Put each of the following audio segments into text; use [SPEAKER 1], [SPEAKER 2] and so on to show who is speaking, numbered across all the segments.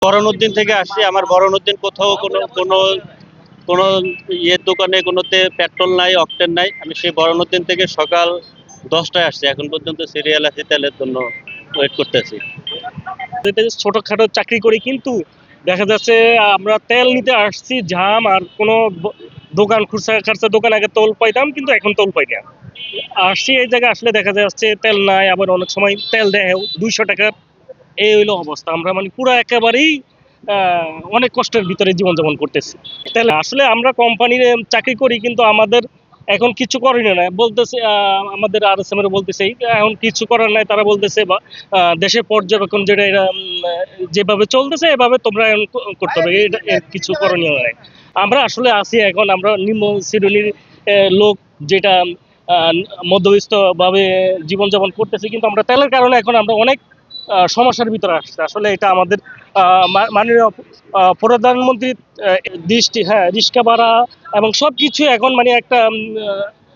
[SPEAKER 1] বরণউদ্দিন থেকে আসছি। আমার বরণউদ্দিন কোথাও কোনো কোনো কোনো ইয়ের দোকানে কোনোতে পেট্রোল নাই, অকটেন নাই। আমি সেই বরণউদ্দিন থেকে সকাল 10টায় আসছি, এখন পর্যন্ত সিরিয়াল আছে, তেলের জন্য ওয়েট করতেছি।
[SPEAKER 2] ছোটখাটো চাকরি করি, কিন্তু দেখা যাচ্ছে আমরা তেল নিতে আসছি, জাম আর কোনো দোকান খুচরা খাচরা দোকান আগে টোল পাইতাম, কিন্তু এখন টোল পাই না। আসছি এই জায়গায় আসলে দেখা যাচ্ছে তেল নাই, আবার অনেক সময় তেল দেয় 200 টাকা। এই হইলো অবস্থা। আমরা মানে পুরো একেবারেই অনেক কষ্টের ভিতরে জীবনযাপন করতেছি। তাহলে আসলে আমরা কোম্পানির চাকরি করি, কিন্তু আমাদের এখন কিছু করেনি না বলতেছে। আমাদের RSM এর বলতেছে এখন কিছু করার নাই। তারা বলতেছে দেশের পর্যবেক্ষণ যেটা এরা যেভাবে চলতেছে এভাবে তোমরা এখন করতে হবে, এর কিছু করণীয় নাই। আমরা আসলে আছি এখন, আমরা নিম্ন শ্রেণীর লোক, যেটা মধ্যবিত্ত ভাবে জীবনযাপন করতেছি, কিন্তু আমরা তেলের কারণে এখন আমরা অনেক সমস্যার ভিতরে আসছে। আসলে এটা আমাদের মাননীয় প্রধানমন্ত্রীর দৃষ্টি, হ্যাঁ, রিক্সা ভাড়া এবং সবকিছু এখন মানে একটা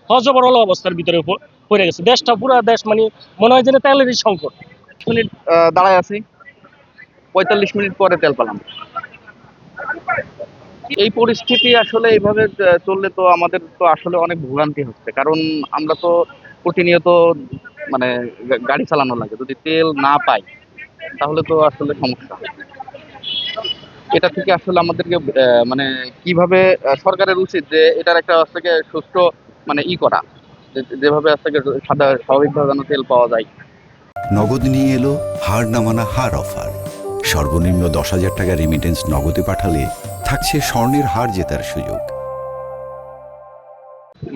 [SPEAKER 2] হজবরল অবস্থার ভিতরে পড়ে গেছে দেশটা, পুরো দেশ মানে মনে হয় যেন তেলেরই সংকট।
[SPEAKER 3] মিনিট দাঁড়ায় আছি, 45 মিনিট পরে তেল পেলাম। এই পরিস্থিতি আসলে এইভাবে চললে তো আমাদের তো আসলে অনেক ভোগান্তি হচ্ছে, কারণ আমরা তো প্রতিনিয়ত মানে গাড়ি চালানো লাগে, যদি তেল না পাই তাহলে তো আসলে সমস্যা। এটা থেকে আসলে আমাদেরকে মানে কিভাবে সরকারের উচিত যে এটার একটা থেকে সুষ্ঠু মানে করা, যেভাবে থেকে স্বাভাবিকভাবে যেন তেল পাওয়া যায়।
[SPEAKER 4] নগদ নিয়ে এলো হার না মানা হার অফার। সর্বনিম্ন 10,000 টাকা রেমিটেন্স নগদে পাঠালে থাকছে স্বর্ণের হার জেতার সুযোগ।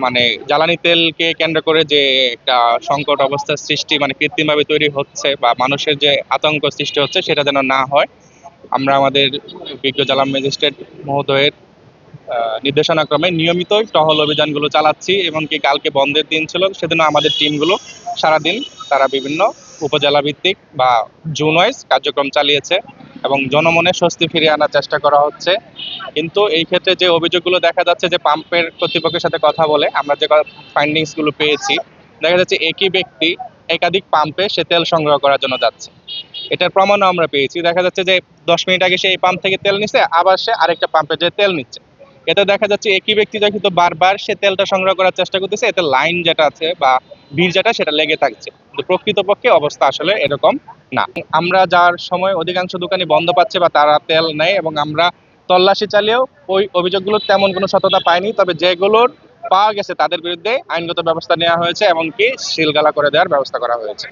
[SPEAKER 5] মানে জ্বালানি তেলকে কেন্দ্র করে যে একটা সংকট অবস্থার সৃষ্টি মানে কৃত্রিমভাবে তৈরি হচ্ছে বা মানুষের যে আতঙ্ক সৃষ্টি হচ্ছে, সেটা যেন না হয়, আমরা আমাদের বিজ্ঞ জ্বালানি ম্যাজিস্ট্রেট মহোদয়ের নির্দেশনাক্রমে নিয়মিত টহল অভিযানগুলো চালাচ্ছি। এমনকি কালকে বন্ধের দিন ছিল, সেদিনও আমাদের টিমগুলো সারাদিন তারা বিভিন্ন উপজেলা ভিত্তিক বা জোন ওয়াইজ কার্যক্রম চালিয়েছে এবং জনমনে স্বস্তি ফিরিয়ে আনার চেষ্টা করা হচ্ছে। কিন্তু এই ক্ষেত্রে যে অভিযোগগুলো দেখা যাচ্ছে, যে পাম্পের কর্তৃপক্ষের সাথে কথা বলে আমরা যে ফাইন্ডিংসগুলো পেয়েছি, দেখা যাচ্ছে একই ব্যক্তি একাধিক পাম্পে সে তেল সংগ্রহ করার জন্য যাচ্ছে। এটার প্রমাণও আমরা পেয়েছি। দেখা যাচ্ছে যে 10 মিনিট আগে সে এই পাম্প থেকে তেল নিচ্ছে, আবার সে আরেকটা পাম্পে যে তেল নিচ্ছে। এতে দেখা যাচ্ছে একই ব্যক্তি কিন্তু বারবার সে তেলটা সংগ্রহ করার চেষ্টা করতেছে, এতে লাইন যেটা আছে বা বিল যেটা সেটা লেগে থাকছে। কিন্তু প্রকৃতপক্ষে অবস্থা আসলে এরকম না। আমরা যার সময় অধিকাংশ দোকানি বন্ধ পাচ্ছে বা তারা তেল নেয়, এবং আমরা তল্লাশি চালিয়েও ওই অভিযোগগুলোর তেমন কোনো সততা পায়নি। তবে যেগুলোর পাওয়া গেছে তাদের বিরুদ্ধে আইনগত ব্যবস্থা নেওয়া হয়েছে, এমনকি সিলগালা করে দেওয়ার ব্যবস্থা করা হয়েছে।